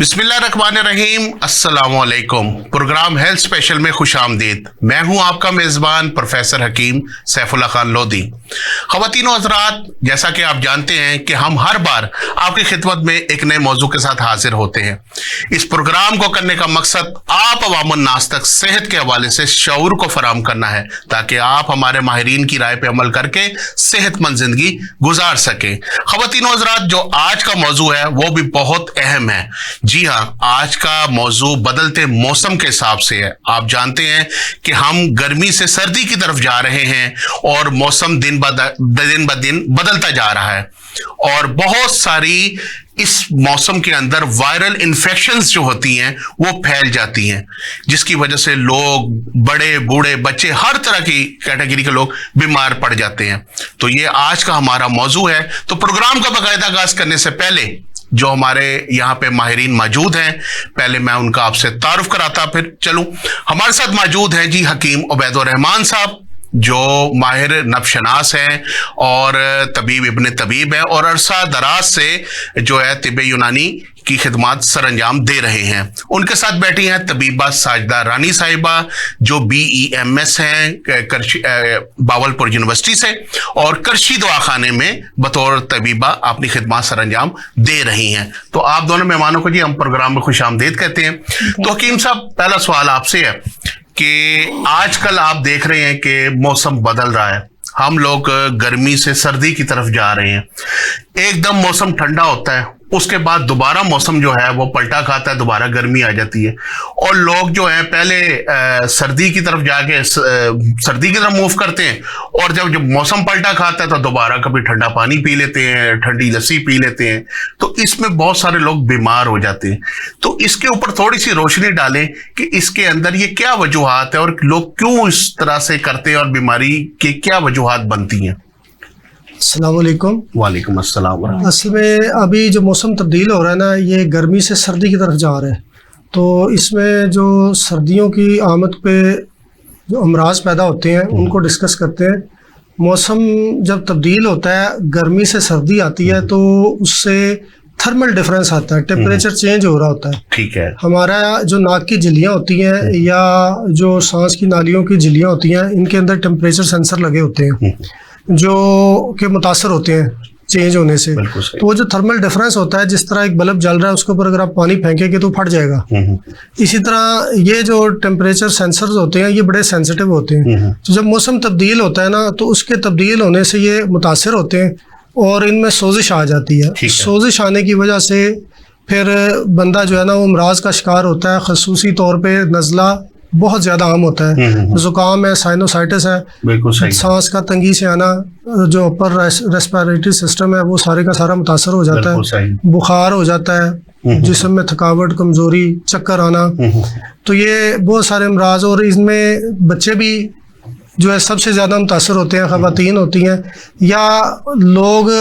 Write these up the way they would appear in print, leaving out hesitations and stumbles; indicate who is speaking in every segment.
Speaker 1: बिस्मिल्लाहिर्रहमानिर्रहीम, अस्सलामुअलैकुम। Programme health special में खुश आमदीद। मैं हूं आपका मेज़बान प्रोफेसर हकीम सैफुल्लाह खान लोधी। ख़वातीन और हज़रात, जैसा कि आप जानते हैं कि हम हर बार आपकी खिदमत में एक नए मौजू के साथ हाजिर होते हैं। इस प्रोग्राम को करने का मकसद आप अवामुन नास तक सेहत के हवाले से शऊर को फराहम करना है, ताकि आप हमारे माहिरीन की राय पर अमल करके सेहतमंद जिंदगी गुजार सकें। ख़वातीन और हज़रात, जो आज का मौजू है वो भी बहुत अहम है। जी हाँ, आज का मौजू बदलते मौसम के हिसाब से है। आप जानते हैं कि हम गर्मी से सर्दी की तरफ जा रहे हैं और मौसम दिन ब दिन बदलता जा रहा है और बहुत सारी इस मौसम के अंदर वायरल इन्फेक्शंस जो होती हैं वो फैल जाती हैं, जिसकी वजह से लोग, बड़े बूढ़े, बच्चे, हर तरह की कैटेगरी के लोग बीमार पड़ जाते हैं। तो ये आज का हमारा मौजू है। तो प्रोग्राम का बाकायदा आगाज करने से पहले जो हमारे यहाँ पे माहिरीन मौजूद हैं, पहले मैं उनका आपसे तारुफ कराता फिर चलूं। हमारे साथ मौजूद हैं जी हकीम उबैदुर रहमान साहब, जो माहिर नफ्शनास हैं और तबीब इब्न तबीब हैं और अरसा दराज से जो है तिब्बे यूनानी की खिदमत सरअंजाम दे रहे हैं। उनके साथ बैठी हैं तबीबा साजिदा रानी साहिबा, जो BEMS हैं बावलपुर यूनिवर्सिटी से और करशी दवाखाने में बतौर तबीबा अपनी खिदमत सरअंजाम दे रही हैं। तो आप दोनों मेहमानों को जी हम प्रोग्राम में खुश आमदीद कहते हैं। तो हकीम साहब, पहला सवाल आपसे है कि आजकल आप देख रहे हैं कि मौसम बदल रहा है। हम लोग गर्मी से सर्दी की तरफ जा रहे हैं। एकदम मौसम ठंडा होता है, उसके बाद दोबारा मौसम जो है वो पलटा खाता है, दोबारा गर्मी आ जाती है और लोग जो है पहले सर्दी की तरफ जाके सर्दी की तरफ मूव करते हैं और जब मौसम पलटा खाता है तो दोबारा कभी ठंडा पानी पी लेते हैं, ठंडी लस्सी पी लेते हैं। तो इसमें बहुत सारे लोग बीमार हो जाते हैं। तो इसके ऊपर थोड़ी सी रोशनी डालें कि इसके अंदर ये क्या वजूहात है और लोग क्यों इस तरह से करते हैं और बीमारी की क्या वजूहात बनती हैं।
Speaker 2: अस्सलाम वालेकुम।
Speaker 1: वालेकुम अस्सलाम।
Speaker 2: असल में अभी जो मौसम तब्दील हो रहा है ना, ये गर्मी से सर्दी की तरफ जा रहा है। तो इसमें जो सर्दियों की आमद पे जो अमराज पैदा होते हैं उनको डिस्कस करते हैं। मौसम जब तब्दील होता है, गर्मी से सर्दी आती है, तो उससे थर्मल डिफरेंस आता है, टेम्परेचर चेंज हो रहा होता है।
Speaker 1: ठीक है।
Speaker 2: हमारा जो नाक की झिल्लियाँ होती हैं या जो सांस की नालियों की झिल्लियाँ होती हैं, इनके अंदर टेम्परेचर सेंसर लगे होते हैं जो के मुतासर होते हैं चेंज होने से। तो वो जो थर्मल डिफरेंस होता है, जिस तरह एक बल्ब जल रहा है उसके ऊपर अगर आप पानी फेंकेंगे तो फट जाएगा। इसी तरह ये जो टेम्परेचर सेंसर्स होते हैं ये बड़े सेंसिटिव होते हैं। तो जब मौसम तब्दील होता है ना, तो उसके तब्दील होने से ये मुतासर होते हैं और इनमें सोजिश आ जाती है। सोजिश आने की वजह से फिर बंदा जो है ना वो अमराज का शिकार होता है। खसूसी तौर पर नज़ला बहुत ज़्यादा आम होता है, ज़ुकाम है, साइनोसाइटिस है, बिल्कुल सही, सांस का तंगी से आना, जो अपर रेस्पिरेटरी सिस्टम है वो सारे का सारा मुतासर हो जाता है, बुखार हो जाता है, जिस्म में थकावट, कमज़ोरी, चक्कर आना। तो ये बहुत सारे अमराज, और इसमें बच्चे भी जो है सबसे ज़्यादा मुतासर होते हैं, ख़वातीन होती हैं या लोग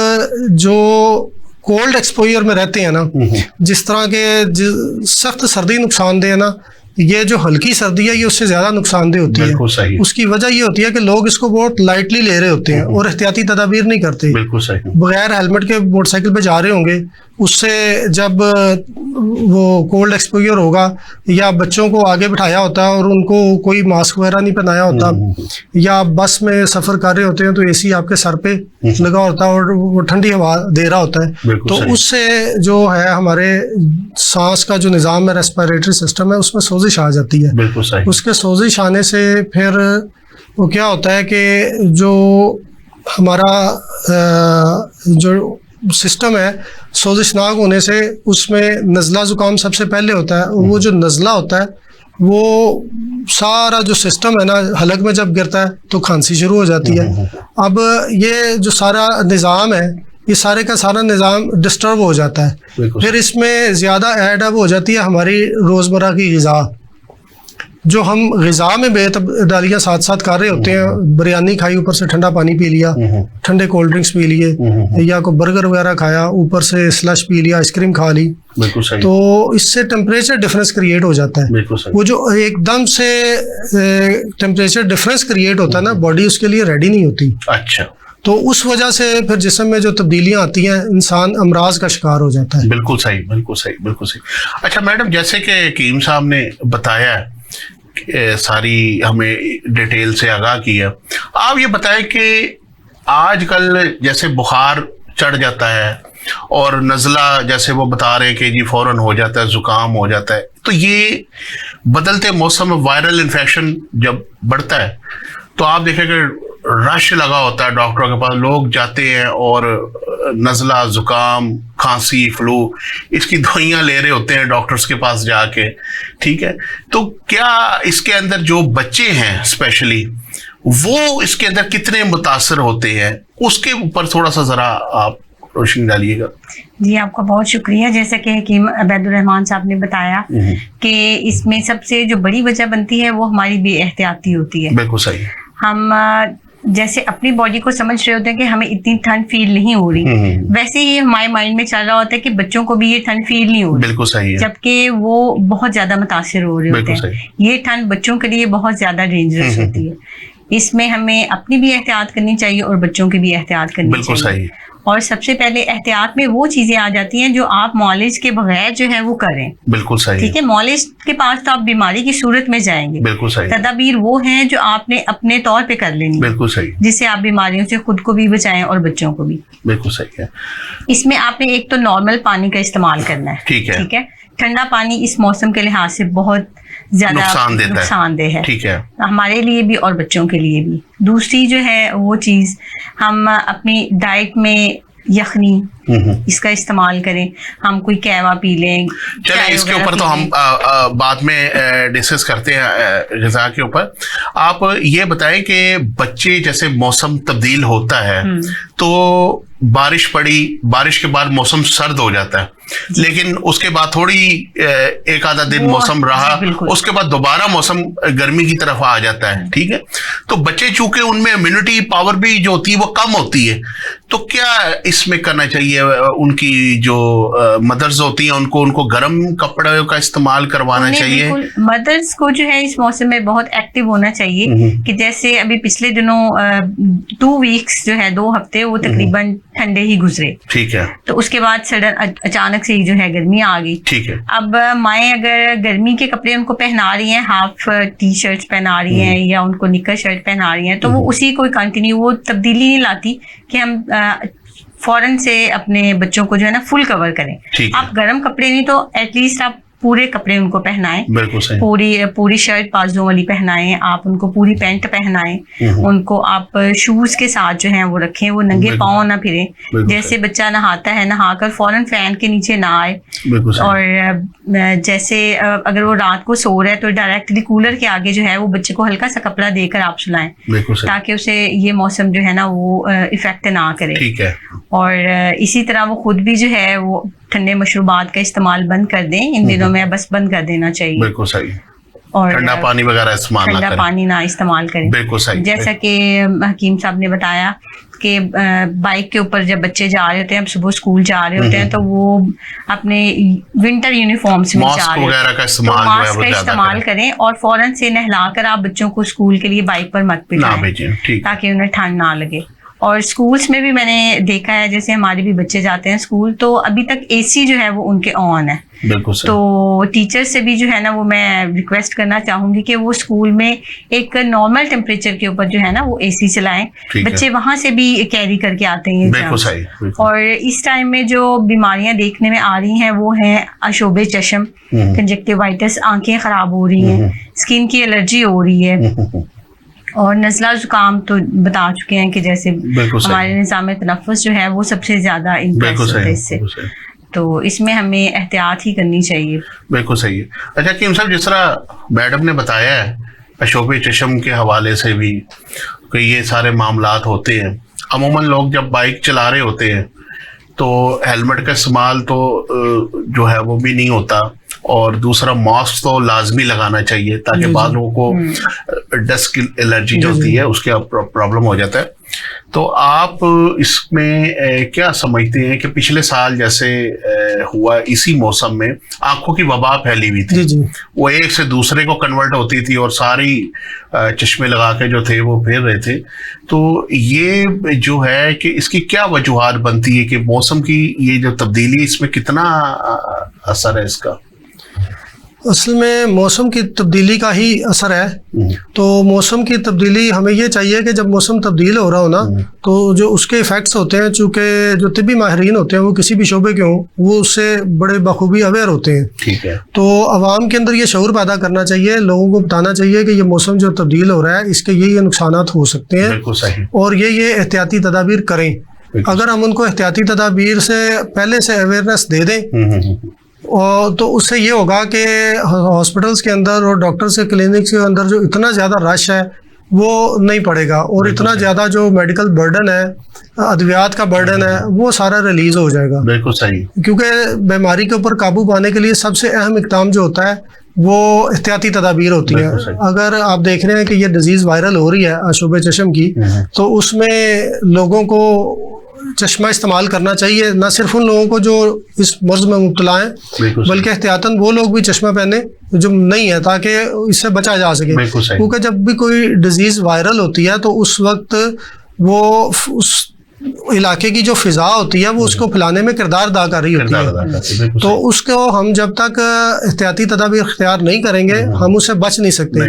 Speaker 2: जो कोल्ड एक्सपोजर में रहते हैं ना। जिस तरह के सख्त सर्दी नुकसानदेह है ना, ये जो हल्की सर्दी है ये उससे ज्यादा नुकसानदेह होती है। उसकी वजह ये होती है कि लोग इसको बहुत लाइटली ले रहे होते हैं और एहतियाती तदाबीर नहीं करते। बगैर हेलमेट के मोटरसाइकिल पे जा रहे होंगे, उससे जब वो कोल्ड एक्सपोजर होगा या बच्चों को आगे बिठाया होता है और उनको कोई मास्क वगैरह नहीं पहनाया होता, या बस में सफ़र कर रहे होते हैं तो AC आपके सर पे लगा होता है और वो ठंडी हवा दे रहा होता है, तो उससे जो है हमारे सांस का जो निज़ाम है, रेस्पिरेटरी सिस्टम है, उसमें सोजिश आ जाती है। उसके सोजिश आने से फिर वो क्या होता है कि जो हमारा जो सिस्टम है, सोजिशनाक होने से उसमें नज़ला ज़ुकाम सबसे पहले होता है। वो जो नज़ला होता है वो सारा जो सिस्टम है ना, हलक में जब गिरता है तो खांसी शुरू हो जाती है। अब ये जो सारा निज़ाम है, ये सारे का सारा निज़ाम डिस्टर्ब हो जाता है। फिर इसमें ज़्यादा ऐड अप हो जाती है हमारी रोज़मर्रा की ग़िज़ा। जो हम ग़िज़ा में बेतबदीलियाँ साथ साथ कर रहे होते हैं, बिरयानी खाई, ऊपर से ठंडा पानी पी लिया, ठंडे कोल्ड ड्रिंक्स पी लिए, या कोई बर्गर वगैरह खाया, ऊपर से स्लश पी लिया, आइसक्रीम खा ली, तो इससे टेम्परेचर डिफरेंस क्रिएट हो जाता है। वो जो एकदम से टेम्परेचर डिफरेंस क्रिएट होता है ना, बॉडी उसके लिए रेडी नहीं होती।
Speaker 1: अच्छा।
Speaker 2: तो उस वजह से फिर जिस्म में जो तब्दीलियां आती हैं इंसान अमराज का शिकार हो जाता है।
Speaker 1: बिल्कुल सही, बिल्कुल सही, बिल्कुल सही। अच्छा मैडम, जैसे कि हकीम साहब ने बताया सारी हमें डिटेल से आगाह किया, आप ये बताएं कि आजकल जैसे बुखार चढ़ जाता है और नज़ला जैसे वो बता रहे हैं कि जी फौरन हो जाता है, जुकाम हो जाता है, तो ये बदलते मौसम में वायरल इन्फेक्शन जब बढ़ता है तो आप देखेंगे रश लगा होता है डॉक्टरों के पास, लोग जाते हैं और नज़ला, जुकाम, खांसी, फ्लू इसकी दवाइयाँ ले रहे होते हैं डॉक्टर्स के पास जाके, ठीक है। तो क्या इसके अंदर जो बच्चे हैं स्पेशली वो इसके अंदर कितने मुतासर होते हैं, उसके ऊपर थोड़ा सा ज़रा आप रोशनी डालिएगा।
Speaker 3: जी आपका बहुत शुक्रिया। जैसा कि हकीम अबैदुर्रहमान साहब ने बताया कि इसमें सबसे जो बड़ी वजह बनती है वो हमारी बेएहतियाती होती है।
Speaker 1: बिल्कुल सही।
Speaker 3: हम जैसे अपनी बॉडी को समझ रहे होते हैं कि हमें इतनी ठंड फील नहीं हो रही, वैसे ही हमारे माइंड में चल रहा होता है कि बच्चों को भी ये ठंड फील नहीं हो रही।
Speaker 1: बिल्कुल सही है।
Speaker 3: जबकि वो बहुत ज्यादा मुतासिर हो रहे होते हैं। ये ठंड बच्चों के लिए बहुत ज्यादा डेंजरस होती है। इसमें हमें अपनी भी एहतियात करनी चाहिए और बच्चों की भी एहतियात करनी चाहिए।
Speaker 1: बिल्कुल सही।
Speaker 3: और सबसे पहले एहतियात में वो चीजें आ जाती हैं जो आप मॉलिज के बगैर जो है वो करें।
Speaker 1: बिल्कुल सही।
Speaker 3: ठीक है, मॉलिज के पास तो आप बीमारी की सूरत में जाएंगे।
Speaker 1: बिल्कुल सही।
Speaker 3: तदाबीर वो हैं जो आपने अपने तौर पे कर लेनी।
Speaker 1: बिल्कुल सही।
Speaker 3: जिससे आप बीमारियों से खुद को भी बचाएं और बच्चों को भी।
Speaker 1: बिल्कुल सही है।
Speaker 3: इसमें आपने एक तो नॉर्मल पानी का इस्तेमाल करना है।
Speaker 1: ठीक है।
Speaker 3: ठीक है, ठंडा पानी इस मौसम के लिहाज से बहुत ज्यादा नुकसानदेह है।
Speaker 1: ठीक है,
Speaker 3: हमारे लिए भी और बच्चों के लिए भी। दूसरी जो है वो चीज, हम अपनी डाइट में यखनी इसका इस्तेमाल करें, हम कोई कहवा पी लें।
Speaker 1: चलें इसके ऊपर तो हम बाद में डिस्कस करते हैं ग़िज़ा के ऊपर। आप ये बताएं कि बच्चे जैसे मौसम तब्दील होता है तो बारिश पड़ी, बारिश के बाद मौसम सर्द हो जाता है, लेकिन उसके बाद थोड़ी एक आधा दिन मौसम रहा, उसके बाद दोबारा मौसम गर्मी की तरफ आ जाता है। ठीक है, तो बच्चे चूंकि उनमें इम्यूनिटी पावर भी जो होती है वो कम होती है, तो क्या इसमें करना चाहिए? उनकी जो मदर्स होती हैं उनको गर्म कपड़े का इस्तेमाल करवाना चाहिए।
Speaker 3: मदर्स को जो है इस मौसम में बहुत एक्टिव होना चाहिए कि जैसे अभी पिछले दिनों 2 वीक्स जो है 2 हफ्ते वो तकरीबन ठंडे ही गुजरे।
Speaker 1: ठीक है।
Speaker 3: तो उसके बाद सडन अचानक से जो है गर्मी आ गई।
Speaker 1: ठीक है।
Speaker 3: अब माएँ अगर गर्मी के कपड़े उनको पहना रही हैं, हाफ टी शर्ट पहना रही हैं या उनको निकर शर्ट पहना रही हैं, तो वो उसी को कंटिन्यू, वो तब्दीली नहीं लाती कि हम फौरन से अपने बच्चों को जो है ना फुल कवर करें। आप गर्म कपड़े नहीं तो एटलीस्ट आप पूरे कपड़े उनको पहनाएं।
Speaker 1: बिल्कुल सही।
Speaker 3: पूरी शर्ट बाजुओं वाली पहनाएं, आप उनको पूरी पैंट पहनाएं, उनको आप शूज के साथ जो है वो रखें, वो नंगे पाँव ना फिरें। जैसे बच्चा नहाता है, नहाकर फौरन फैन के नीचे ना आए। और जैसे अगर वो रात को सो रहा है तो डायरेक्टली कूलर के आगे जो है वो बच्चे को हल्का सा कपड़ा देकर आप सुलाएं, ताकि उसे ये मौसम जो है ना वो इफेक्ट ना करे।
Speaker 1: ठीक है। और
Speaker 3: इसी तरह वो खुद भी जो है वो ठंडे मशरूबात का इस्तेमाल बंद कर दें। इन दिनों में बस बंद कर देना चाहिए।
Speaker 1: बिल्कुल सही।
Speaker 3: और
Speaker 1: ठंडा पानी वगैरह इस्तेमाल ना करें।
Speaker 3: ठंडा पानी ना इस्तेमाल करें।
Speaker 1: बिल्कुल सही।
Speaker 3: जैसा कि हकीम साहब ने बताया कि बाइक के ऊपर जब बच्चे जा रहे होते हैं, सुबह स्कूल जा रहे होते हैं, तो वो अपने विंटर यूनिफॉर्म्स में जा रहे हैं, तो मास्क का इस्तेमाल करें और फौरन से नहलाकर आप बच्चों को स्कूल के लिए बाइक पर मत बिठाएं ताकि उन्हें ठंड ना लगे। और स्कूल्स में भी मैंने देखा है, जैसे हमारे भी बच्चे जाते हैं स्कूल, तो अभी तक एसी जो है वो उनके ऑन है।
Speaker 1: बिल्कुल सही।
Speaker 3: तो टीचर से भी जो है ना वो मैं रिक्वेस्ट करना चाहूंगी कि वो स्कूल में एक नॉर्मल टेम्परेचर के ऊपर जो है ना वो एसी चलाएं। बच्चे वहां से भी कैरी करके आते हैं।
Speaker 1: बिल्कुल सही।
Speaker 3: और इस टाइम में जो बीमारियां देखने में आ रही हैं वो हैं अशोबे चश्म, कंजक्टिवाइटिस, आंखें खराब हो रही हैं, स्किन की एलर्जी हो रही है, और नज़ला जुकाम तो बता चुके हैं कि जैसे हमारे निज़ाम तनफ़ुस जो है वो सबसे ज्यादा इम्पैक्ट होता है इससे। तो इसमें हमें एहतियात ही करनी चाहिए।
Speaker 1: बिल्कुल सही है। अच्छा हकीम साहब, जिस तरह मैडम ने बताया है अशोबे चश्म के हवाले से भी कि ये सारे मामलात होते हैं, अमूमन लोग जब बाइक चला रहे होते हैं तो हेलमेट का इस्तेमाल तो जो है वो भी नहीं होता, और दूसरा मास्क तो लाजमी लगाना चाहिए ताकि बाद लोगों को डस्ट की एलर्जी जो होती है उसके प्रॉब्लम हो जाता है। तो आप इसमें क्या समझते हैं कि पिछले साल जैसे हुआ इसी मौसम में आंखों की वबा फैली हुई थी,
Speaker 2: जी जी,
Speaker 1: वो एक से दूसरे को कन्वर्ट होती थी और सारी चश्मे लगा के जो थे वो फिर रहे थे। तो ये जो है कि इसकी क्या वजूहात बनती है कि मौसम की ये जो तब्दीली, इसमें कितना असर है इसका?
Speaker 2: असल में मौसम की तब्दीली का ही असर है। तो मौसम की तब्दीली हमें ये चाहिए कि जब मौसम तब्दील हो रहा हो ना, तो जो उसके इफ़ेक्ट्स होते हैं, चूँकि जो तिब्बी माहिरीन होते हैं वो किसी भी शोबे के हों, वो उससे बड़े बखूबी अवेयर होते हैं।
Speaker 1: ठीक है।
Speaker 2: तो आवाम के अंदर ये शऊर पैदा करना चाहिए, लोगों को बताना चाहिए कि ये मौसम जो तब्दील हो रहा है इसके ये नुकसानात हो सकते हैं।
Speaker 1: बिल्कुल सही।
Speaker 2: और ये एहतियाती तदाबीर करें। अगर हम उनको एहतियाती तदाबीर से पहले से अवेयरनेस दे दें और तो उससे ये होगा कि हॉस्पिटल्स के अंदर और डॉक्टर्स के क्लिनिक्स के अंदर जो इतना ज़्यादा रश है वो नहीं पड़ेगा, और इतना ज़्यादा जो मेडिकल बर्डन है, अद्वियात का बर्डन है, वो सारा रिलीज हो जाएगा।
Speaker 1: बिल्कुल सही।
Speaker 2: क्योंकि बीमारी के ऊपर काबू पाने के लिए सबसे अहम इक़दाम जो होता है वो एहतियाती तदाबीर होती है। अगर आप देख रहे हैं कि ये डिजीज़ वायरल हो रही है आशुब चश्म की, तो उसमें लोगों को चश्मा इस्तेमाल करना चाहिए। न सिर्फ उन लोगों को जो इस मर्ज में मुब्तला हैं, बल्कि एहतियातन वो लोग भी चश्मा पहने जो नहीं है, ताकि इससे बचा जा सके। क्योंकि जब भी कोई डिजीज़ वायरल होती है तो उस वक्त वो उस इलाके की जो फिजा होती है वो उसको फैलाने में किरदार अदा कर रही होती है। तो उसको हम जब तक एहतियाती तदाबीर इख्तियार नहीं करेंगे हम उससे बच नहीं सकते।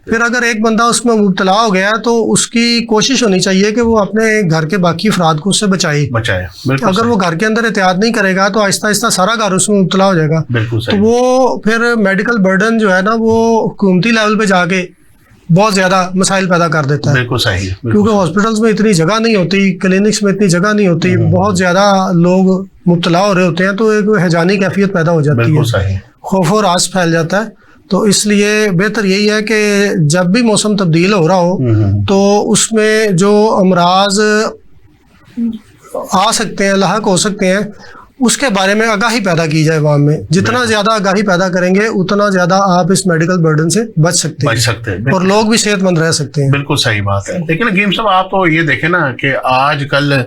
Speaker 2: फिर अगर एक बंदा उसमें मुब्तला हो गया तो उसकी कोशिश होनी चाहिए कि वो अपने घर के बाकी अफराद को उससे बचाए। अगर वो घर के अंदर एहतियात नहीं करेगा तो आहिस्ता आहिस्ता सारा घर उसमें मुब्तला हो जाएगा। तो वो फिर मेडिकल बर्डन जो है ना वो हुकूमती लेवल पे जाके बहुत ज़्यादा मसाइल पैदा कर देता है।
Speaker 1: बिल्कुल सही।
Speaker 2: क्योंकि हॉस्पिटल्स में इतनी जगह नहीं होती, क्लिनिक्स में इतनी जगह नहीं होती, बहुत ज़्यादा लोग मुब्तला हो रहे होते हैं, तो एक हैजानी कैफियत पैदा हो जाती है, खौफ और रास फैल जाता है। तो इसलिए बेहतर यही है कि जब भी मौसम तब्दील हो रहा हो तो उसमें जो अमराज आ सकते हैं, लाहक हो सकते हैं, उसके बारे में आगाही पैदा की जाए अवाम में। जितना ज़्यादा आगाही पैदा करेंगे उतना ज़्यादा आप इस मेडिकल बर्डन से बच सकते हैं और लोग भी सेहतमंद रह सकते हैं।
Speaker 1: बिल्कुल सही बात है। लेकिन हकीम साहब आप तो ये देखें ना कि आजकल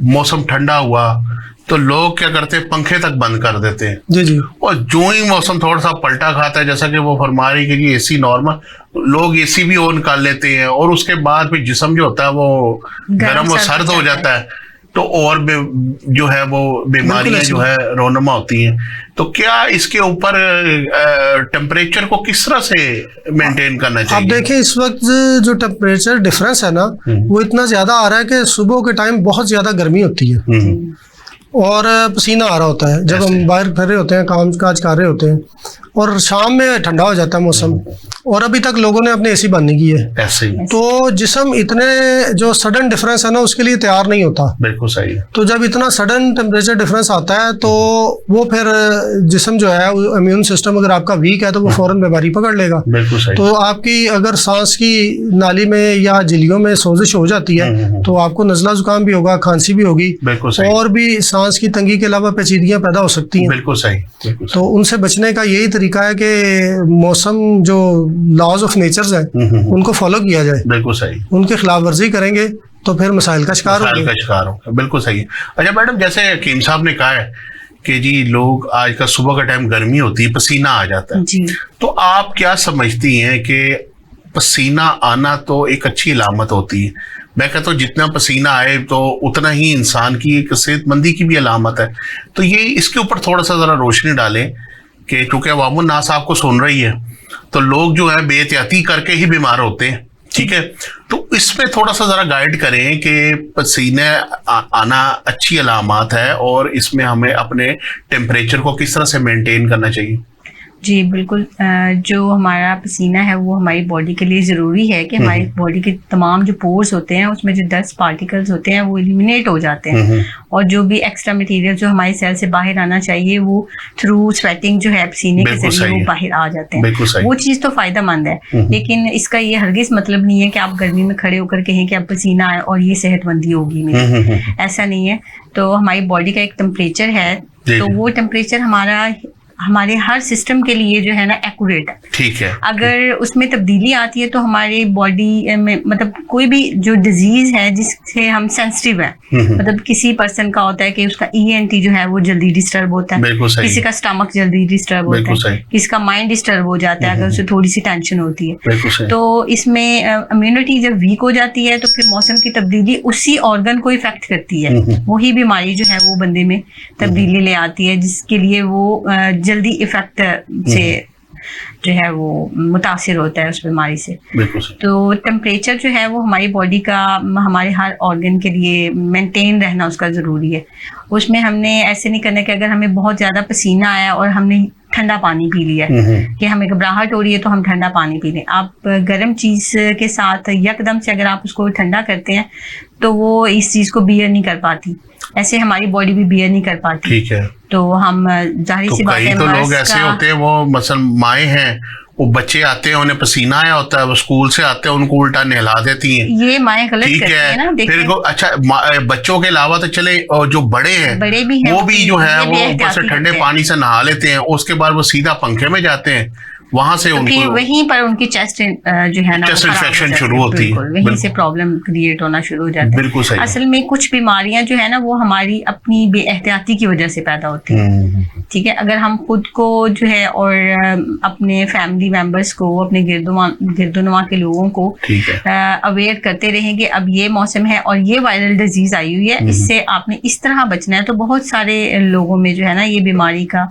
Speaker 1: मौसम ठंडा हुआ तो लोग क्या करते हैं, पंखे तक बंद कर देते हैं।
Speaker 2: जी जी।
Speaker 1: और जो ही मौसम थोड़ा सा पलटा खाता है, जैसा कि वो फरमा रही कि एसी नॉर्मल, लोग एसी भी ऑन कर लेते हैं और उसके बाद फिर जिस्म जो होता है वो गर्म और सर्द हो जाता है, तो और जो है वो बीमारियां जो है रोनमा होती हैं। तो क्या इसके ऊपर टेम्परेचर को किस तरह से मेंटेन करना चाहिए?
Speaker 2: आप देखें इस वक्त जो टेम्परेचर डिफरेंस है ना वो इतना ज्यादा आ रहा है कि सुबह के टाइम बहुत ज्यादा गर्मी होती है और पसीना आ रहा होता है जब हम बाहर फिर रहे होते हैं, काम काज कर रहे होते हैं, और शाम में ठंडा हो जाता है मौसम, और अभी तक लोगों ने अपने एसी बंद नहीं की है।
Speaker 1: ऐसे ही
Speaker 2: तो जिस्म इतने जो सडन डिफरेंस है ना उसके लिए तैयार नहीं होता।
Speaker 1: बिल्कुल सही है।
Speaker 2: तो जब इतना सडन टेम्परेचर डिफरेंस आता है तो वो फिर जिस्म जो है इम्यून सिस्टम अगर आपका वीक है तो वो फौरन बीमारी पकड़ लेगा।
Speaker 1: बिल्कुल सही।
Speaker 2: तो आपकी अगर सांस की नाली में या झिल्लियों में सोजिश हो जाती है तो आपको नज़ला जुकाम भी होगा, खांसी भी होगी, और भी सांस की तंगी के अलावा पेचीदगियां पैदा हो सकती हैं।
Speaker 1: बिल्कुल सही।
Speaker 2: तो उनसे बचने का यही तरीका है कि मौसम जो लॉज ऑफ नेचर्स हैं उनको फॉलो किया जाए।
Speaker 1: बिल्कुल सही।
Speaker 2: उनकी खिलाफ वर्जी करेंगे तो फिर मसाइल का शिकार
Speaker 1: होंगे। बिल्कुल सही है। अच्छा मैडम, जैसे हकीम साहब ने कहा है कि जी लोग आज का सुबह का टाइम गर्मी होती है, पसीना आ जाता है जी। तो आप क्या समझती हैं कि पसीना आना तो एक अच्छी अलामत होती है? मैं कहता हूँ जितना पसीना आए तो उतना ही इंसान की एक सेहतमंदी की भी अलामत है। तो ये इसके ऊपर थोड़ा सा जरा रोशनी डालें कि चूंकि अवामुन नास आपको सुन रही है तो लोग जो है बेहतियाती करके ही बीमार होते हैं, ठीक है? तो इसमें थोड़ा सा जरा गाइड करें कि पसीने आना अच्छी अलामत है और इसमें हमें अपने टेम्परेचर को किस तरह से मेंटेन करना चाहिए।
Speaker 3: जी बिल्कुल। जो हमारा पसीना है वो हमारी बॉडी के लिए ज़रूरी है कि हमारी बॉडी के तमाम जो पोर्स होते हैं उसमें जो डस्ट पार्टिकल्स होते हैं वो एलिमिनेट हो जाते हैं, और जो भी एक्स्ट्रा मटेरियल जो हमारी सेल से बाहर आना चाहिए वो थ्रू स्वेटिंग जो है पसीने के जरिए वो बाहर आ जाते हैं। वो चीज़ तो फ़ायदेमंद है, लेकिन इसका ये हरगिज़ मतलब नहीं है कि आप गर्मी में खड़े होकर कहें कि अब पसीना आए और ये सेहतमंदी होगी मेरी। ऐसा नहीं है। तो हमारी बॉडी का एक टेम्परेचर है, तो वो टेम्परेचर हमारा हमारे हर सिस्टम के लिए जो है ना एक्यूरेट है।
Speaker 1: ठीक है।
Speaker 3: अगर उसमें तब्दीली आती है तो हमारी बॉडी में मतलब कोई भी जो डिजीज है जिससे हम सेंसिटिव है, मतलब किसी पर्सन का होता है कि उसका ENT जो है वो जल्दी डिस्टर्ब होता है, किसी का स्टमक जल्दी डिस्टर्ब होता है, किसी का माइंड डिस्टर्ब हो जाता है अगर उसे थोड़ी सी टेंशन होती है। तो इसमें इम्यूनिटी जब वीक हो जाती है तो फिर मौसम की तब्दीली उसी ऑर्गन को इफेक्ट करती है, वही बीमारी जो है वो बंदे में तब्दीली ले आती है, जिसके लिए वो जल्दी इफेक्ट से जो है वो मुतासिर होता है उस बीमारी से। तो टेम्परेचर जो है वो हमारी बॉडी का हमारे हर ऑर्गन के लिए मेंटेन रहना उसका ज़रूरी है। उसमें हमने ऐसे नहीं करना कि अगर हमें बहुत ज़्यादा पसीना आया और हमने ठंडा पानी पी लिया कि हमें घबराहट हो रही है तो हम ठंडा पानी पी लें। आप गर्म चीज़ के साथ यकदम से अगर आप उसको ठंडा करते हैं तो वो इस चीज़ को बियर नहीं कर पाती, ऐसे हमारी बॉडी भी बियर नहीं कर पाती।
Speaker 1: ठीक है।
Speaker 3: तो हम जाहिर सी बात है,
Speaker 1: तो लोग ऐसे होते हैं, वो मसलन माएँ हैं, वो बच्चे आते हैं उन्हें पसीना आया होता है, वो स्कूल से आते हैं उनको उल्टा नहला देती हैं।
Speaker 3: ये माएँ गलत करती हैं ना।
Speaker 1: फिर अच्छा बच्चों के अलावा तो चले जो बड़े हैं वो भी जो है वो ऊपर से ठंडे पानी से नहा लेते हैं, उसके बाद वो सीधा पंखे में जाते हैं, वहां से
Speaker 3: तो
Speaker 1: उनको
Speaker 3: वहीं पर उनकी चेस्ट जो है ना
Speaker 1: चेस्ट इन्फेक्शन शुरू होती है,
Speaker 3: वहीं से प्रॉब्लम क्रिएट होना शुरू हो जाता है।
Speaker 1: बिल्कुल सही।
Speaker 3: असल में कुछ बीमारियां जो है ना वो हमारी अपनी बेएहतियाती की वजह से पैदा होती है। ठीक है, अगर हम खुद को जो है और अपने फैमिली मेंबर्स को, अपने गिरदोनुमा के लोगों को अवेयर करते रहेंगे अब ये मौसम है और ये वायरल डिजीज आई हुई है, इससे आपने इस तरह बचना है, तो बहुत सारे लोगों में जो है ना ये बीमारी का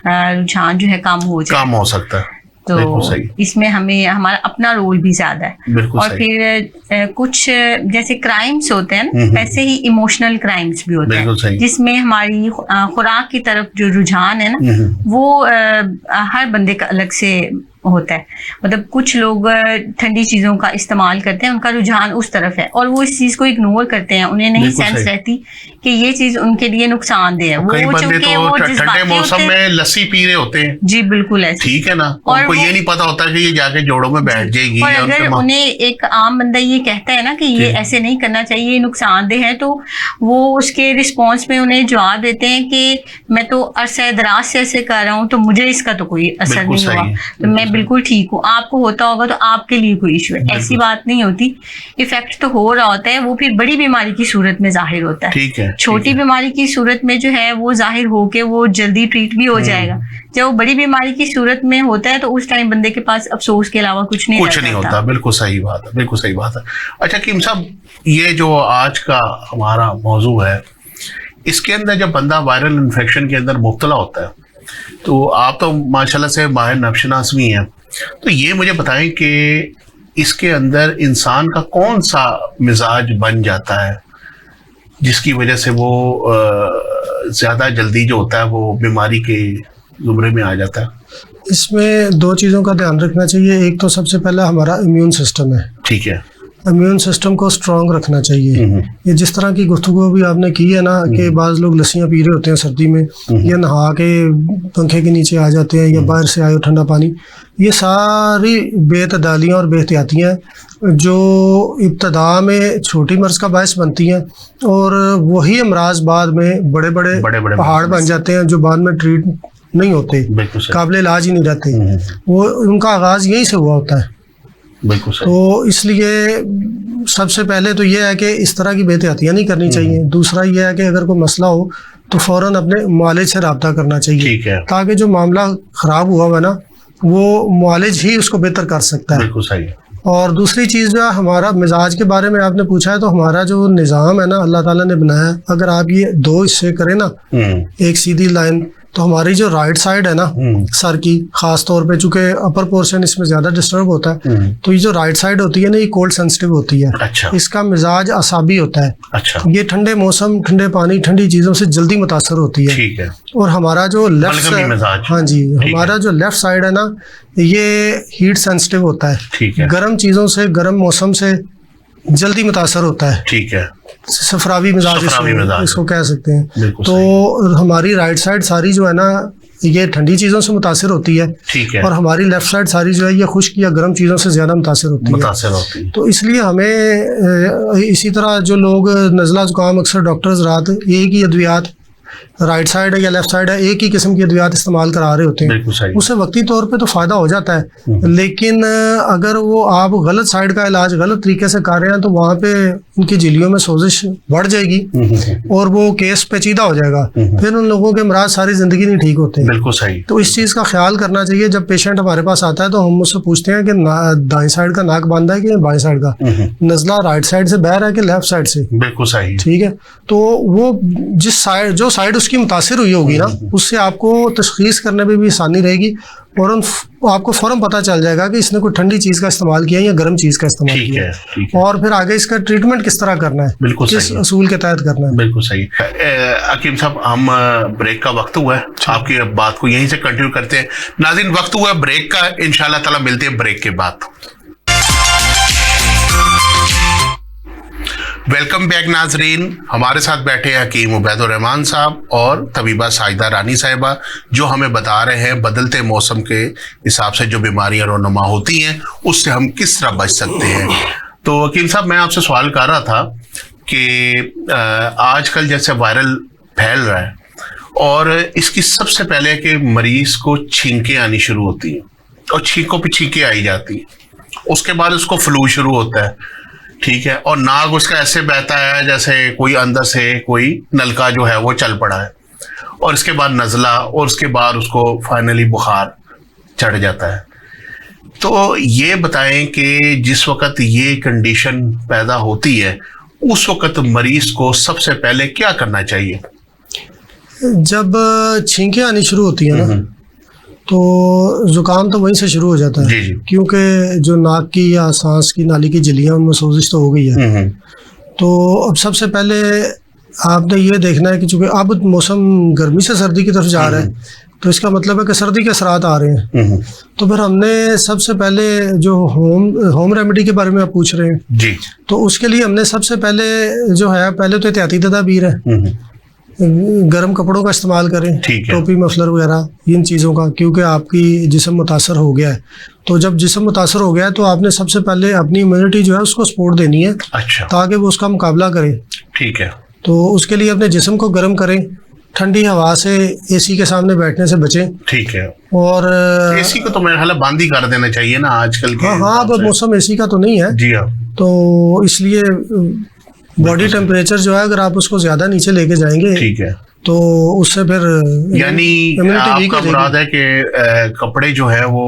Speaker 3: रुझान जो है कम हो सकता है। तो इसमें हमें हमारा अपना रोल भी ज्यादा है। और फिर कुछ जैसे क्राइम्स होते हैं ना, वैसे ही इमोशनल क्राइम्स भी होते हैं जिसमें हमारी खुराक की तरफ जो रुझान है ना वो हर बंदे का अलग से होता है। मतलब कुछ लोग ठंडी चीजों का इस्तेमाल करते हैं, उनका रुझान उस तरफ है और वो इस चीज को इग्नोर करते हैं, उन्हें नहीं सेंस रहती कि ये चीज उनके लिए नुकसानदेह है। वो चूंकि वो
Speaker 1: ठंडे मौसम में लस्सी पी रहे होते हैं।
Speaker 3: जी बिल्कुल ऐसे।
Speaker 1: ठीक है ना, उनको ये नहीं पता होता कि ये जाके जोड़ों में बैठ जाएगी।
Speaker 3: और अगर उन्हें एक आम बंदा ये कहता है ना कि ये ऐसे नहीं करना चाहिए, ये नुकसानदेह है, तो वो उसके रिस्पॉन्स में उन्हें जवाब देते हैं कि मैं तो अरसे दराज से ऐसे कर रहा हूँ तो मुझे इसका तो कोई असर नहीं हुआ, तो मैं बिल्कुल ठीक हूँ। आपको होता होगा तो आपके लिए कोई इशू है, ऐसी बात नहीं होती। इफेक्ट तो हो रहा होता है, वो फिर बड़ी बीमारी की सूरत में जाहिर होता है।
Speaker 1: ठीक है।
Speaker 3: छोटी बीमारी की सूरत में जो है वो जाहिर होके वो जल्दी ट्रीट भी हो जाएगा। जब वो बड़ी बीमारी की सूरत में होता है तो उस टाइम बंदे के पास अफसोस के अलावा कुछ नहीं
Speaker 1: होता। बिल्कुल सही बात है, बिल्कुल सही बात है। अच्छा कीम साहब, ये जो आज का हमारा मौजू है, इसके अंदर जब बंदा वायरल इन्फेक्शन के अंदर मुब्तला होता है, तो आप तो माशाल्लाह से माहिर नफ्सनास भी हैं, तो ये मुझे बताएं कि इसके अंदर इंसान का कौन सा मिजाज बन जाता है जिसकी वजह से वो ज़्यादा जल्दी जो होता है वो बीमारी के जुमरे में आ जाता है?
Speaker 2: इसमें दो चीज़ों का ध्यान रखना चाहिए। एक तो सबसे पहला हमारा इम्यून सिस्टम है।
Speaker 1: ठीक है।
Speaker 2: इम्यून सिस्टम को स्ट्रॉन्ग रखना चाहिए। ये जिस तरह की गुफ्तगू भी आपने की है ना कि बाज़ लोग लस्सियाँ पी रहे होते हैं सर्दी में, या नहा के पंखे के नीचे आ जाते हैं, या बाहर से आए ठंडा पानी, ये सारी बेतदालियाँ और बेहतियातियाँ जो इब्तदा में छोटी मर्ज का बायस बनती हैं और वही अमराज बाद में बड़े बड़े पहाड़ बन जाते हैं जो बाद में ट्रीट नहीं होते, काबिल इलाज ही नहीं रहते। वो उनका आगाज़ यहीं से हुआ होता है। तो इसलिए सबसे पहले तो ये है कि इस तरह की बेहतियातियाँ नहीं करनी चाहिए। दूसरा ये है कि अगर कोई मसला हो तो फ़ौरन अपने मुआलिज से रब्ता करना चाहिए, ताकि जो मामला ख़राब हुआ है ना वो मुआलिज ही उसको बेहतर कर सकता है।
Speaker 1: बिल्कुल सही।
Speaker 2: और दूसरी चीज़ जो हमारा मिजाज के बारे में आपने पूछा है, तो हमारा जो निज़ाम है ना अल्लाह ताला ने बनाया, अगर आप ये दो हिस्से करें ना एक सीधी लाइन, तो हमारी जो राइट साइड है ना सर की, खास तौर पे चूंकि अपर पोर्शन इसमें ज्यादा डिस्टर्ब होता है, तो ये जो राइट साइड होती है ना ये कोल्ड सेंसिटिव होती है।
Speaker 1: अच्छा।
Speaker 2: इसका मिजाज असाबी होता है।
Speaker 1: अच्छा।
Speaker 2: ये ठंडे मौसम, ठंडे पानी, ठंडी चीजों से जल्दी मुतासर होती है।
Speaker 1: ठीक है।
Speaker 2: और हमारा जो लेफ्ट, हाँ जी, हमारा जो लेफ्ट साइड है ना ये हीट सेंसिटिव होता है।
Speaker 1: ठीक है।
Speaker 2: गर्म चीजों से, गर्म मौसम से जल्दी मुतासर होता है।
Speaker 1: ठीक है।
Speaker 2: सफरावी मिजाज इसको कह सकते हैं। तो हमारी राइट साइड सारी जो है ना ये ठंडी चीज़ों से मुतासिर होती है।
Speaker 1: ठीक है।
Speaker 2: और हमारी लेफ्ट साइड सारी जो है ये खुश्क या गर्म चीज़ों से ज़्यादा मुतासिर होती है। तो इसलिए हमें इसी तरह जो लोग नज़ला ज़ुकाम अक्सर डॉक्टर्स रात एक ही अद्वियात राइट साइड है या लेफ्ट साइड है, एक ही किस्म की अद्वियात इस्तेमाल करा रहे होते हैं, उससे वक्ती तौर पे तो फ़ायदा हो जाता है, लेकिन अगर वो आप गलत साइड का इलाज गलत तरीके से कर रहे हैं तो वहाँ पे उनकी झिल्लियों में सोजिश बढ़ जाएगी और वो केस पेचीदा हो जाएगा, फिर उन लोगों के मराज सारी ज़िंदगी नहीं ठीक होते।
Speaker 1: बिल्कुल सही।
Speaker 2: तो इस चीज़ का ख्याल करना चाहिए। जब पेशेंट हमारे पास आता है तो हम उससे पूछते हैं कि दाएं साइड का नाक बांधा है कि बाएं साइड का, नज़ला राइट साइड से बह रहा है कि लेफ्ट साइड से।
Speaker 1: बिल्कुल सही।
Speaker 2: ठीक है, तो वो जो साइड उसकी मुतासिर हुई होगी ना, उससे आपको तशखीस करने में भी आसानी रहेगी और आपको फौरन पता चल जाएगा कि इसने कोई ठंडी चीज़ का इस्तेमाल किया या गर्म चीज़ का इस्तेमाल किया, और फिर आगे इसका ट्रीटमेंट किस तरह करना है,
Speaker 1: बिल्कुल
Speaker 2: किस असूल के तहत करना है।
Speaker 1: बिल्कुल सही। हकीम साहब, हम ब्रेक का वक्त हुआ है, आपकी बात को यहीं से कंटिन्यू करते हैं। नाज़रीन, वक्त हुआ है ब्रेक का, इंशाल्लाह ताला मिलते हैं ब्रेक के बाद। वेलकम बैक नाजरीन, हमारे साथ बैठे हैं हकीम उबैदुर रहमान साहब और तबीबा साजिदा रानी साहिबा, जो हमें बता रहे हैं बदलते मौसम के हिसाब से जो बीमारियां रोनुमा होती हैं उससे हम किस तरह बच सकते हैं। तो हकीम साहब, मैं आपसे सवाल कर रहा था कि आजकल जैसे वायरल फैल रहा है और इसकी सबसे पहले कि मरीज को छींकें आनी शुरू होती हैं और छींकों पे छींकें आई जाती हैं, उसके बाद उसको फ्लू शुरू होता है, ठीक है, और नाक उसका ऐसे बहता है जैसे कोई अंदर से कोई नलका जो है वो चल पड़ा है, और इसके बाद नज़ला, और उसके बाद उसको फाइनली बुखार चढ़ जाता है। तो ये बताएं कि जिस वक्त ये कंडीशन पैदा होती है उस वक्त मरीज को सबसे पहले क्या करना चाहिए?
Speaker 2: जब छींकें आनी शुरू होती है ना, तो ज़ुकाम तो वहीं से शुरू हो जाता है, क्योंकि जो नाक की या सांस की नाली की झिल्लियाँ उनमें सोजिश तो हो गई है। तो अब सबसे पहले आपने ये देखना है कि चूँकि अब मौसम गर्मी से सर्दी की तरफ जा रहा है, तो इसका मतलब है कि सर्दी के असरात आ रहे हैं। तो फिर हमने सबसे पहले जो होम रेमेडी के बारे में आप पूछ रहे हैं
Speaker 1: जी,
Speaker 2: तो उसके लिए हमने सबसे पहले जो है, पहले तो एहतियाती तदाबीर है, गर्म कपड़ों का इस्तेमाल करें, टोपी मफलर वगैरह इन चीज़ों का, क्योंकि आपकी जिस्म मुतासर हो गया है। तो जब जिस्म मुतासर हो गया है तो आपने सबसे पहले अपनी इम्यूनिटी जो है उसको सपोर्ट देनी है,
Speaker 1: अच्छा,
Speaker 2: ताकि वो उसका मुकाबला करे।
Speaker 1: ठीक है।
Speaker 2: तो उसके लिए अपने जिस्म को गर्म करें, ठंडी हवा से, एसी के सामने बैठने से बचें।
Speaker 1: ठीक है।
Speaker 2: और
Speaker 1: एसी को तो मेरे ख्याल बंद ही कर देना चाहिए ना आजकल के।
Speaker 2: हाँ, अब मौसम एसी का तो नहीं है
Speaker 1: जी, हाँ।
Speaker 2: तो इसलिए बॉडी टेम्परेचर जो है अगर आप उसको ज्यादा नीचे लेके जाएंगे, ठीक है, तो उससे फिर
Speaker 1: यानी आपका मुराद है कि कपड़े जो है वो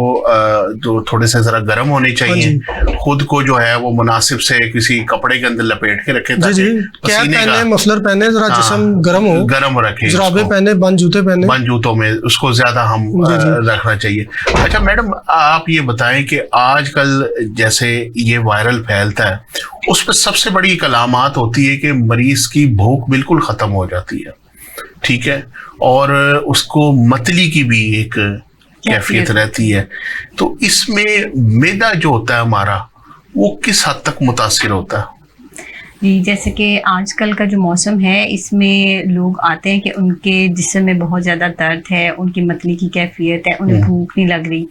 Speaker 1: जो थोड़े से जरा गर्म होने चाहिए, खुद को जो है वो मुनासिब से किसी कपड़े के अंदर लपेट के रखे,
Speaker 2: जी, कैप पहने, मफलर पहने, जरा जिस्म गर्म
Speaker 1: रखे,
Speaker 2: जुराबे पहने, बंद जूते पहने,
Speaker 1: बंद जूतों में उसको ज्यादा हम रखना चाहिए। अच्छा मैडम, आप ये बताएं कि आजकल जैसे ये वायरल फैलता है, उस पर सबसे बड़ी कलामात होती है कि मरीज की भूख बिल्कुल खत्म हो जाती है, ठीक है, और उसको मतली की भी एक कैफियत रहती है। तो इसमें मैदा जो होता है हमारा, वो किस हद तक मुतासिर होता है?
Speaker 3: जी, जैसे कि आजकल का जो मौसम है, इसमें लोग आते हैं कि उनके जिस्म में बहुत ज़्यादा दर्द है, उनकी मतली की कैफियत है, उन्हें भूख नहीं लग रही,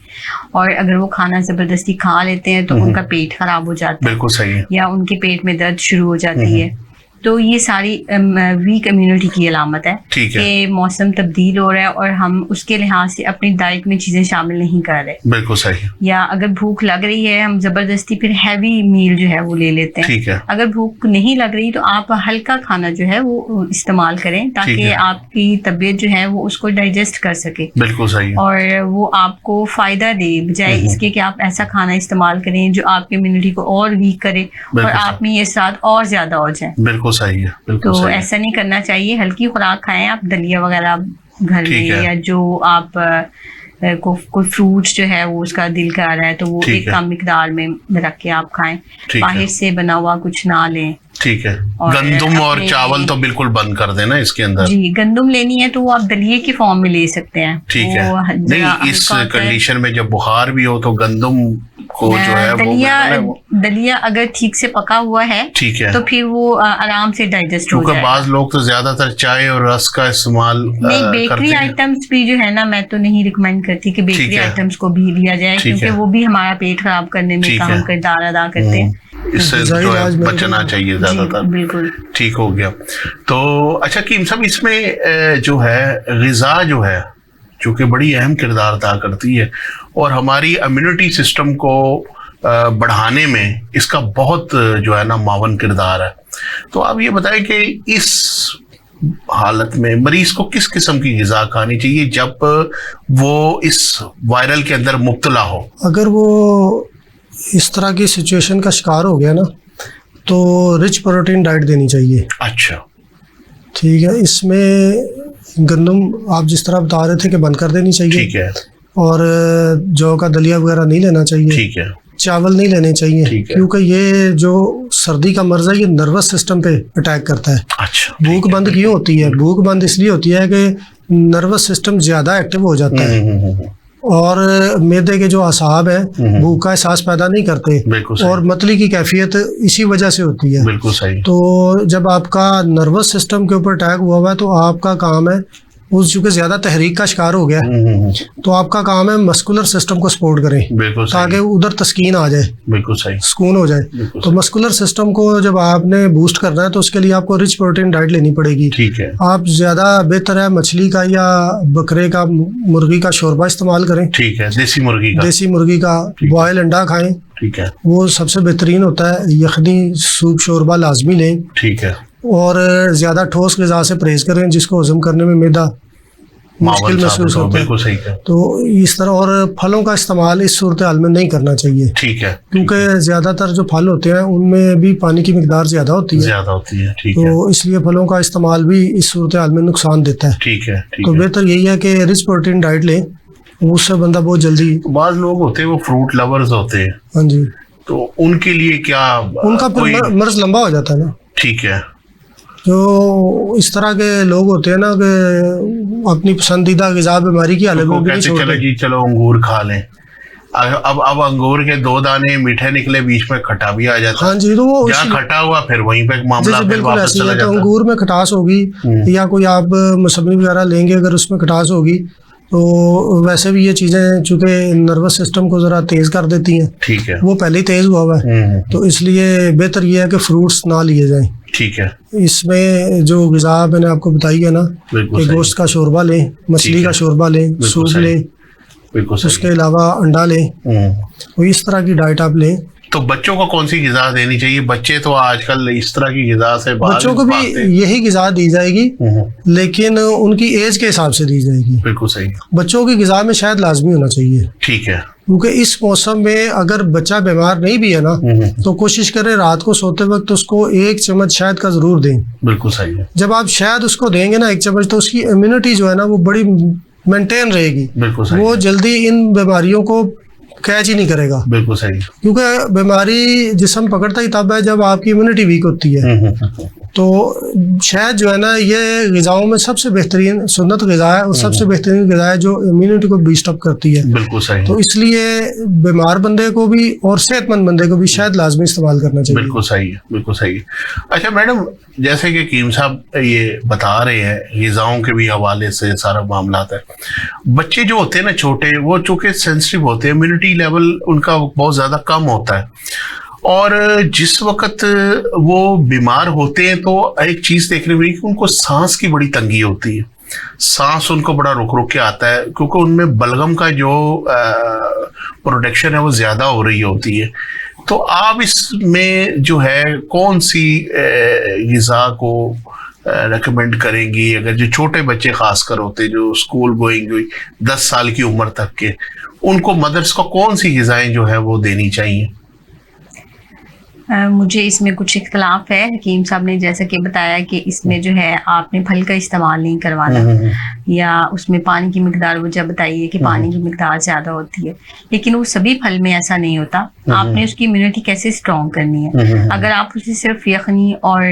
Speaker 3: और अगर वो खाना ज़बरदस्ती खा लेते हैं तो उनका पेट खराब हो जाता है,
Speaker 1: बिल्कुल सही है,
Speaker 3: या उनके पेट में दर्द शुरू हो जाती है। तो ये सारी वीक इम्यूनिटी की अलामत है कि मौसम तब्दील हो रहा है और हम उसके लिहाज से अपनी डाइट में चीजें शामिल नहीं कर रहे।
Speaker 1: बिल्कुल सही।
Speaker 3: या अगर भूख लग रही है, हम जबरदस्ती फिर हैवी मील जो है वो ले लेते हैं।
Speaker 1: ठीक है।
Speaker 3: अगर भूख नहीं लग रही तो आप हल्का खाना जो है वो इस्तेमाल करें, ताकि आपकी तबीयत जो है वो उसको डाइजेस्ट कर सके।
Speaker 1: बिल्कुल सही।
Speaker 3: और वो आपको फायदा दे, बजाय इसके कि आप ऐसा खाना इस्तेमाल करें जो आपकी इम्यूनिटी को और वीक करे और आप में ये साथ और ज्यादा हो जाए।
Speaker 1: बिल्कुल सही है, बिल्कुल
Speaker 3: तो
Speaker 1: सही।
Speaker 3: ऐसा नहीं करना चाहिए। हल्की खुराक खाएं आप, दलिया वगैरह घर में, या जो आप कोई फ्रूट्स जो है वो उसका दिल कर रहा है तो वो एक कम मिकदार में रख के आप खाएं। बाहर से बना हुआ कुछ ना लें।
Speaker 1: ठीक है। गंदुम और चावल तो बिल्कुल बंद कर देना इसके अंदर।
Speaker 3: जी, गंदुम लेनी है तो वो आप दलिये की फॉर्म में ले सकते हैं।
Speaker 1: ठीक है। नहीं, इस कंडीशन में जब बुखार भी हो तो गंदुम को जो है
Speaker 3: दलिया अगर ठीक से पका हुआ है, ठीक है, तो फिर वो आराम से डाइजेस्ट हो जाएगा।
Speaker 1: बाज़ लोग तो ज्यादातर चाय और रस का इस्तेमाल
Speaker 3: नहीं, बेकरी आइटम्स भी जो है ना, मैं तो नहीं रिकमेंड करती कि बेकरी आइटम्स को भी लिया जाए, क्योंकि वो भी हमारा पेट खराब करने में काम किरदार अदा करते हैं।
Speaker 1: इससे जो है बचना चाहिए ज्यादातर।
Speaker 3: बिल्कुल
Speaker 1: ठीक हो गया। तो अच्छा कीम साहब, इसमें जो है ग़िज़ा जो है चूँकि बड़ी अहम किरदार अदा करती है और हमारी इम्यूनिटी सिस्टम को बढ़ाने में इसका बहुत जो है ना मावन किरदार है। तो आप ये बताएं कि इस हालत में मरीज को किस किस्म की ग़िज़ा खानी चाहिए जब वो इस वायरल के अंदर मुब्तला हो?
Speaker 2: अगर वो इस तरह की सिचुएशन का शिकार हो गया ना तो रिच प्रोटीन डाइट देनी चाहिए।
Speaker 1: अच्छा,
Speaker 2: ठीक है। इसमें गंदम आप जिस तरह बता रहे थे कि बंद कर देनी चाहिए।
Speaker 1: ठीक है।
Speaker 2: और जौ का दलिया वगैरह नहीं लेना चाहिए।
Speaker 1: ठीक है।
Speaker 2: चावल नहीं लेने चाहिए, क्योंकि ये जो सर्दी का मर्ज है ये नर्वस सिस्टम पे अटैक करता है।
Speaker 1: अच्छा,
Speaker 2: भूख बंद क्यों होती है? भूख बंद इसलिए होती है कि नर्वस सिस्टम ज्यादा एक्टिव हो जाता है और मैदे के जो असाब है भूख का एहसास पैदा नहीं करते और मतली की कैफियत इसी वजह से होती है।
Speaker 1: बिल्कुल सही।
Speaker 2: तो जब आपका नर्वस सिस्टम के ऊपर अटैक हुआ हुआ है तो आपका काम है, उस चूंकि ज्यादा तहरीक का शिकार हो गया तो आपका काम है मस्कुलर सिस्टम को सपोर्ट करें ताकि उधर तस्कीन आ जाए।
Speaker 1: बिल्कुल सही,
Speaker 2: सुकून हो जाए। तो मस्कुलर सिस्टम को जब आपने बूस्ट करना है तो उसके लिए आपको रिच प्रोटीन डाइट लेनी पड़ेगी।
Speaker 1: ठीक है।
Speaker 2: आप ज्यादा बेहतर है मछली का या बकरे का, मुर्गी का शोरबा इस्तेमाल करें।
Speaker 1: ठीक है। देसी मुर्गी का बॉयल अंडा खाएं।
Speaker 2: ठीक है, वो सबसे बेहतरीन होता है। यखनी सूप शोरबा लाजमी लें।
Speaker 1: ठीक है।
Speaker 2: और ज्यादा ठोस ग़िज़ा से परहेज करें जिसको हजम करने में मैदा मुश्किल महसूस होता है। तो इस तरह, और फलों का इस्तेमाल इस सूरत हाल में नहीं करना चाहिए।
Speaker 1: ठीक है।
Speaker 2: क्योंकि ज्यादातर जो फल होते हैं उनमें भी पानी की मिकदार ज्यादा होती है।
Speaker 1: ठीक
Speaker 2: तो
Speaker 1: है।
Speaker 2: इसलिए फलों का इस्तेमाल भी इस सूरत हाल में नुकसान देता है।
Speaker 1: ठीक है।
Speaker 2: तो बेहतर यही है कि रिच प्रोटीन डाइट लें, उससे बंदा बहुत जल्दी।
Speaker 1: बाज़ लोग होते हैं वो फ्रूट लवर्स होते हैं।
Speaker 2: हाँ जी।
Speaker 1: तो उनके लिए क्या,
Speaker 2: उनका फिर मर्ज लंबा हो जाता है ना।
Speaker 1: ठीक है।
Speaker 2: जो इस तरह के लोग होते हैं ना कि अपनी पसंदीदा ग़िज़ा बीमारी की हालत में भी
Speaker 1: चलो जी चलो अंगूर खा लें। अब अंगूर के 2 दाने मीठे निकले, बीच में खट्टा भी आ जाता है।
Speaker 2: हाँ जी। तो वो
Speaker 1: जहाँ खट्टा हुआ फिर वहीं पे मामला फिर वापस चला जाता है।
Speaker 2: तो अंगूर में खटास होगी या कोई आप मौसमी वगैरह लेंगे अगर उसमें खटास होगी तो वैसे भी ये चीजें चूंकि नर्वस सिस्टम को जरा तेज कर देती हैं।
Speaker 1: ठीक है।
Speaker 2: वो पहले ही तेज हुआ हुआ है तो इसलिए बेहतर ये है कि फ्रूट्स ना लिए जाएं।
Speaker 1: ठीक है।
Speaker 2: इसमें जो ग़िज़ा मैंने आपको बताई है ना कि गोश्त का शोरबा लें, मछली का शोरबा लें, सूप लें, उसके अलावा अंडा लें, तो इस तरह की डाइट आप लें।
Speaker 1: तो बच्चों को कौन सी ग़िज़ा देनी चाहिए? बच्चे तो आजकल इस तरह की ग़िज़ा से
Speaker 2: बच्चों को भी यही ग़िज़ा दी जाएगी लेकिन उनकी एज के हिसाब से दी जाएगी।
Speaker 1: बिल्कुल सही।
Speaker 2: बच्चों की ग़िज़ा में शहद लाजमी होना चाहिए।
Speaker 1: ठीक है।
Speaker 2: क्योंकि इस मौसम में अगर बच्चा बीमार नहीं भी है ना तो कोशिश करें रात को सोते वक्त उसको 1 चम्मच शहद का जरूर दें।
Speaker 1: बिल्कुल सही है।
Speaker 2: जब आप शहद उसको देंगे ना 1 चम्मच तो उसकी इम्यूनिटी जो है ना वो बड़ी मेंटेन रहेगी।
Speaker 1: बिल्कुल सही।
Speaker 2: वो जल्दी इन बीमारियों को कैच ही नहीं करेगा।
Speaker 1: बिल्कुल सही।
Speaker 2: क्योंकि बीमारी जिस्म पकड़ता ही तब है जब आपकी इम्यूनिटी वीक होती है। तो शहद जो है ना ये ग़िज़ाओं में सबसे बेहतरीन सुन्नत ग़िज़ा है और सबसे बेहतरीन ग़िज़ा है जो इम्यूनिटी को बूस्ट अप करती है।
Speaker 1: बिल्कुल सही।
Speaker 2: तो इसलिए बीमार बंदे को भी और सेहतमंद बंदे को भी शहद लाजमी इस्तेमाल करना चाहिए।
Speaker 1: बिल्कुल सही है। बिल्कुल सही है। अच्छा मैडम, जैसे कि कीम साहब ये बता रहे हैं ग़िज़ाओं के भी हवाले से सारा मामला है। बच्चे जो होते हैं ना छोटे, वो चूँकि सेंसिटिव होते हैं, इम्यूनिटी लेवल उनका बहुत ज़्यादा कम होता है और जिस वक्त वो बीमार होते हैं तो एक चीज़ देखने में कि उनको सांस की बड़ी तंगी होती है। सांस उनको बड़ा रुक रुक के आता है क्योंकि उनमें बलगम का जो प्रोडक्शन है वो ज़्यादा हो रही होती है। तो आप इसमें जो है कौन सी ग़िज़ा को रेकमेंड करेंगी अगर जो छोटे बच्चे खासकर होते हैं जो स्कूल गोइंग 10 साल की उम्र तक के, उनको मदर्स को कौन सी ग़िज़ाएं जो है वो देनी चाहिए?
Speaker 3: मुझे इसमें कुछ इख्तलाफ है। हकीम साहब ने जैसा कि बताया कि इसमें जो है आपने फल का इस्तेमाल नहीं करवाना या उसमें पानी की मिकदार वजह बताइए कि पानी की मिकदार ज्यादा होती है, लेकिन वो सभी फल में ऐसा नहीं होता। आपने उसकी इम्यूनिटी कैसे स्ट्रॉन्ग करनी है। अगर आप उसे सिर्फ यखनी और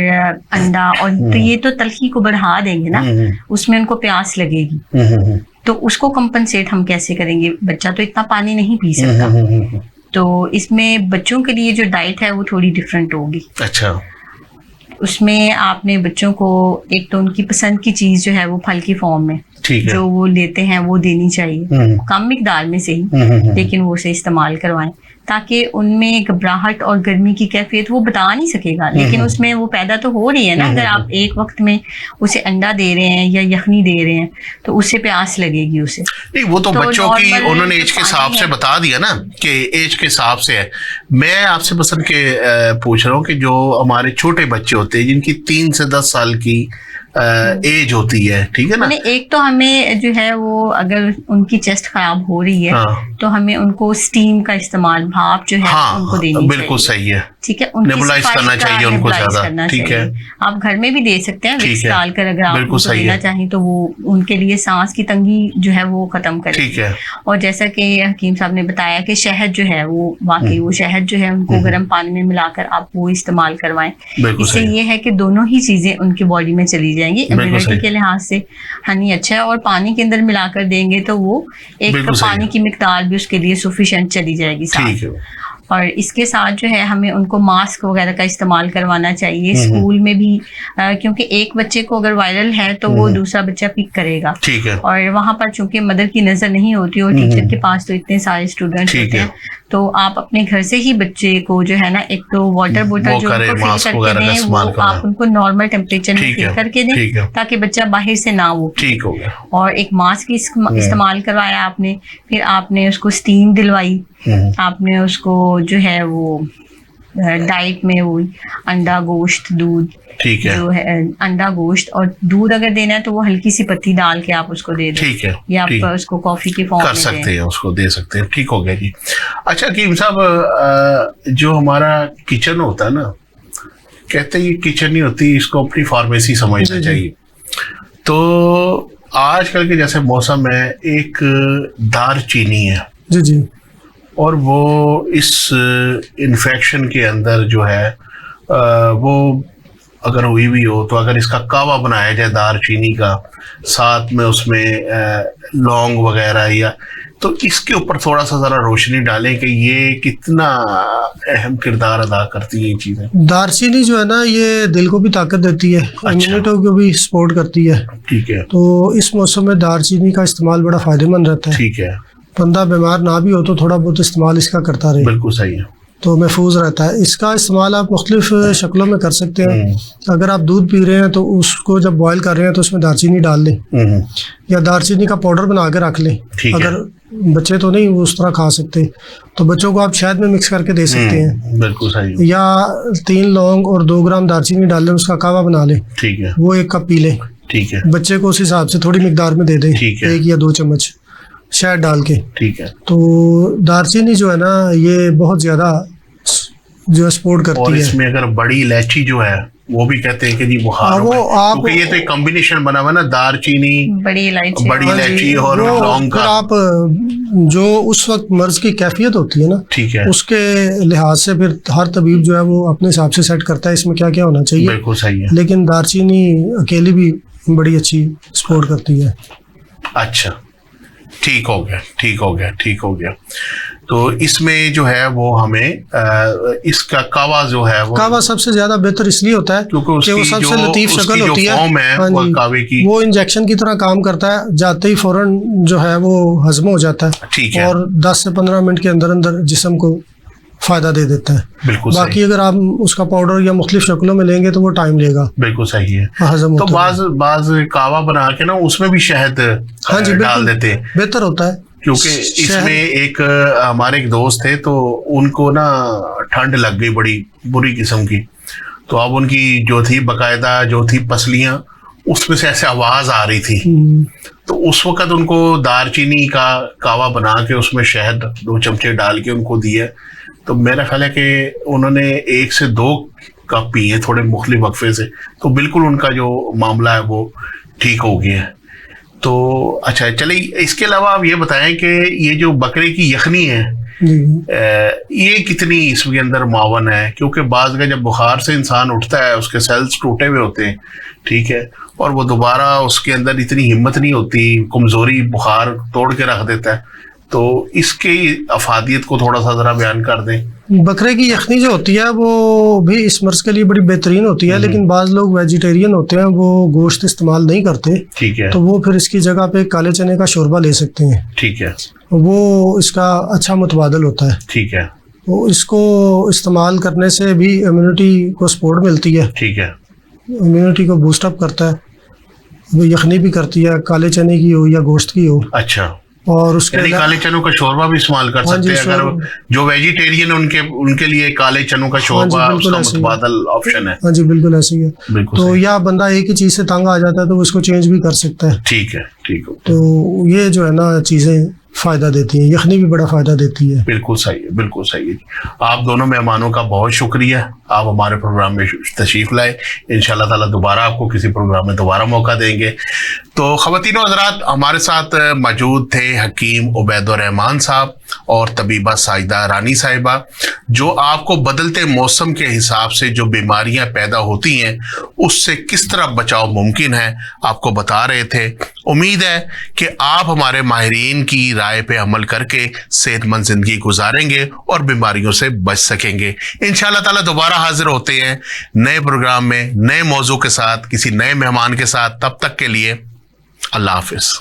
Speaker 3: अंडा और तो ये तो तलखी को बढ़ा देंगे ना, उसमें उनको प्यास लगेगी तो उसको कंपनसेट हम कैसे करेंगे? बच्चा तो इतना पानी नहीं पी सकता। तो इसमें बच्चों के लिए जो डाइट है वो थोड़ी डिफरेंट होगी।
Speaker 1: अच्छा।
Speaker 3: उसमें आपने बच्चों को एक तो उनकी पसंद की चीज जो है वो फल की फॉर्म में जो वो लेते हैं वो देनी चाहिए, कम मिकदार में से ही, लेकिन वो उसे इस्तेमाल करवाएं ताकि उनमें घबराहट और गर्मी की कैफियत वो बता नहीं सकेगा, लेकिन उसमें वो पैदा तो हो रही है ना। अगर आप एक वक्त में उसे अंडा दे रहे हैं या यखनी दे रहे हैं तो उससे प्यास लगेगी उसे।
Speaker 1: नहीं, वो तो बच्चों की उन्होंने एज के हिसाब से बता दिया ना कि एज के हिसाब से है। मैं आपसे पसंद के पूछ रहा हूँ कि जो हमारे छोटे बच्चे होते हैं जिनकी 3 से 10 साल की एज होती है, ठीक है ना,
Speaker 3: एक तो हमें जो है वो अगर उनकी चेस्ट खराब हो रही है तो हमें उनको स्टीम का इस्तेमाल, भाप जो है उनको देनी चाहिए।
Speaker 1: बिल्कुल सही है,
Speaker 3: ठीक है,
Speaker 1: नेबुलाइज करना चाहिए उनको ज्यादा, ठीक है।
Speaker 3: आप घर में भी दे सकते हैं विक्स डालकर, अगर आप उनको देना चाहें तो वो उनके लिए सांस की तंगी जो है वो खत्म करेगी,
Speaker 1: ठीक है।
Speaker 3: और जैसा कि हकीम साहब ने बताया कि शहद जो है वो वाकई वो शहद जो है उनको गर्म पानी में मिलाकर आप वो इस्तेमाल करवाएं। इससे ये है कि दोनों ही चीजें उनकी बॉडी में चली जाएंगी। इम्यूनिटी के लिहाज से हनी अच्छा है, और पानी के अंदर मिलाकर देंगे तो वो एक पानी की मिकदार भी उसके लिए सफिशिएंट चली जाएगी साथ। और इसके साथ जो है हमें उनको मास्क वगैरह का इस्तेमाल करवाना चाहिए स्कूल में भी, क्योंकि एक बच्चे को अगर वायरल है तो वो दूसरा बच्चा पिक करेगा,
Speaker 1: ठीक है।
Speaker 3: और वहां पर चूंकि मदर की नजर नहीं होती और टीचर के पास तो इतने सारे स्टूडेंट्स होते हैं, तो आप अपने घर से ही बच्चे को जो है ना एक तो वाटर बोतल जो उनको फिल करके दें वो आप उनको नॉर्मल टेम्परेचर में फिल करके दें ताकि बच्चा बाहर से ना हो, ठीक हो गया। और एक मास्क इस्तेमाल करवाया आपने, फिर आपने उसको स्टीम दिलवाई, आपने उसको जो है वो डाइट में वो अंडा गोश्त दूध, ठीक है, जो है अंडा गोश्त और दूध अगर देना है तो वो हल्की सी पत्ती डाल के आप उसको दे दें, ठीक है, या आप उसको कॉफी के फॉर्म में कर सकते हैं, उसको दे सकते हैं, ठीक हो गया जी।
Speaker 1: अच्छा हकीम साहब, जो हमारा किचन होता है ना, कहते हैं किचन नहीं होती, इसको अपनी फार्मेसी समझना चाहिए। तो आजकल के जैसे मौसम है, एक दारचीनी है
Speaker 2: जी जी,
Speaker 1: और वो इस इन्फेक्शन के अंदर जो है वो अगर हुई भी हो तो अगर इसका कावा बनाया जाए दारचीनी का, साथ में उसमें लौंग वगैरह, या तो इसके ऊपर थोड़ा सा जरा रोशनी डालें कि ये कितना अहम किरदार अदा करती है ये चीजें।
Speaker 2: दारचीनी जो है ना ये दिल को भी ताकत देती है, इम्यूनिटी को भी सपोर्ट करती है, ठीक है। तो इस मौसम में दारचीनी का इस्तेमाल बड़ा फायदेमंद रहता है, ठीक है। बंदा बीमार ना भी हो तो थोड़ा बहुत इस्तेमाल इसका करता रहे, बिल्कुल सही है, तो महफूज रहता है। इसका इस्तेमाल आप मुख्तलिफ शक्लों में कर सकते हैं। अगर आप दूध पी रहे हैं तो उसको जब बॉयल कर रहे हैं तो उसमें दारचीनी डाल लें, या दारचीनी का पाउडर बना के रख लें। अगर बच्चे तो नहीं वो उस तरह खा सकते तो बच्चों को आप शहद में मिक्स करके दे सकते हैं, बिल्कुल सही। या 3 लौंग और 2 ग्राम दारचीनी डाल लें, उसका कावा बना लें, ठीक है, वो 1 कप पी लें, ठीक है। बच्चे को उस हिसाब से थोड़ी मिकदार में दे दें, 1 या 2 चम्मच शहद डाल के, ठीक है। तो दारचीनी जो है ना ये बहुत ज्यादा जो है सपोर्ट करती है।
Speaker 1: और इसमें अगर बड़ी इलायची जो है वो भी कहते हैं कि जी बुखार
Speaker 2: वो आप,
Speaker 1: क्योंकि ये तो एक कॉम्बिनेशन बना हुआ ना, दारचीनी, बड़ी इलायची और लौंग का।
Speaker 2: आप जो उस वक्त मर्ज की कैफियत होती है ना, ठीक है, उसके लिहाज से फिर हर तबीब जो है वो अपने हिसाब से सेट करता है इसमें क्या क्या होना चाहिए,
Speaker 1: बिल्कुल सही है।
Speaker 2: लेकिन दारचीनी अकेली भी बड़ी अच्छी सपोर्ट करती है।
Speaker 1: अच्छा, ठीक हो गया, ठीक हो गया, ठीक हो गया। तो इसमें जो है वो हमें इसका कावा जो है वो,
Speaker 2: कावा सबसे ज्यादा बेहतर इसलिए होता है क्योंकि वो सबसे लतीफ शक्ल होती है,
Speaker 1: वो कावे की,
Speaker 2: वो इंजेक्शन की तरह काम करता है, जाते ही फौरन जो है वो हजम हो जाता है, ठीक है, और 10 से 15 मिनट के अंदर अंदर जिस्म को फायदा दे देता है, बिल्कुल। बाकी अगर आप उसका पाउडर या मुख्तलिफ शक्लों में लेंगे तो वो टाइम लेगा, बिल्कुल सही है, हजम
Speaker 1: तो बाज कावा बना के ना उसमें भी शहद डाल देते हैं,
Speaker 2: बेहतर होता है।
Speaker 1: क्योंकि इसमें एक हमारे एक दोस्त थे तो उनको ना ठंड लग गई बड़ी बुरी किस्म की, तो अब उनकी जो थी बकायदा जो थी पसलियां उसमें से ऐसे आवाज आ रही थी, तो उस वक्त उनको दारचीनी का कावा बना के उसमें शहद 2 चमचे डाल के उनको दिया। तो मेरा ख्याल है कि उन्होंने 1 से 2 कप पिए थोड़े मुख्तलिफ वक्फे से, तो बिल्कुल उनका जो मामला है वो ठीक हो गया है। तो अच्छा चलिए, इसके अलावा आप ये बताएं कि ये जो बकरे की यखनी है ये कितनी इसके अंदर मावन है, क्योंकि बाज़ का जब बुखार से इंसान उठता है उसके सेल्स टूटे हुए होते हैं, ठीक है, और वो दोबारा उसके अंदर इतनी हिम्मत नहीं होती, कमजोरी बुखार तोड़ के रख देता है, तो इसके अफादियत को थोड़ा सा जरा बयान कर दें।
Speaker 2: बकरे की यखनी जो होती है वो भी इस मर्ज के लिए बड़ी बेहतरीन होती है, लेकिन बाज़ लोग वेजिटेरियन होते हैं, वो गोश्त इस्तेमाल नहीं करते, ठीक है, तो वो फिर इसकी जगह पे काले चने का शोरबा ले सकते हैं, ठीक है, वो इसका अच्छा मुतबादल होता है, ठीक है। तो इसको इस्तेमाल करने से भी इम्यूनिटी को सपोर्ट मिलती है,
Speaker 1: ठीक है,
Speaker 2: इम्यूनिटी को बूस्टअप करता है। वो यखनी भी करती है, काले चने की हो या गोश्त की हो।
Speaker 1: अच्छा,
Speaker 2: और उसके
Speaker 1: यानी काले चनों का शोरबा भी इस्तेमाल कर सकते हैं अगर जो वेजिटेरियन उनके लिए काले चनों का शोरबा उसका मुतबादल ऑप्शन है।
Speaker 2: हाँ जी, बिल्कुल ऐसे ही है। तो या बंदा एक ही चीज से तंग आ जाता है तो वो उसको चेंज भी कर सकता है।
Speaker 1: ठीक है, ठीक है।
Speaker 2: तो ये जो है ना चीजें फायदा देती है, यखनी भी बड़ा फायदा देती है।
Speaker 1: बिल्कुल सही है, बिल्कुल सही है। आप दोनों मेहमानों का बहुत शुक्रिया, आप हमारे प्रोग्राम में तशरीफ लाए। इंशाल्लाह ताला दोबारा आपको किसी प्रोग्राम में दोबारा मौका देंगे। तो ख़वातीनो हज़रात, हमारे साथ मौजूद थे हकीम उबैदुर रहमान साहब और तबीबा साइदा रानी साहिबा, जो आपको बदलते मौसम के हिसाब से जो बीमारियां पैदा होती हैं उससे किस तरह बचाव मुमकिन है आपको बता रहे थे। उम्मीद है कि आप हमारे माहिरीन की राय पे अमल करके सेहतमंद जिंदगी गुजारेंगे और बीमारियों से बच सकेंगे। इंशाल्लाह ताला दोबारा हाजिर होते हैं नए प्रोग्राम में, नए मौजू के साथ, किसी नए मेहमान के साथ। तब तक के लिए अल्लाह हाफिज।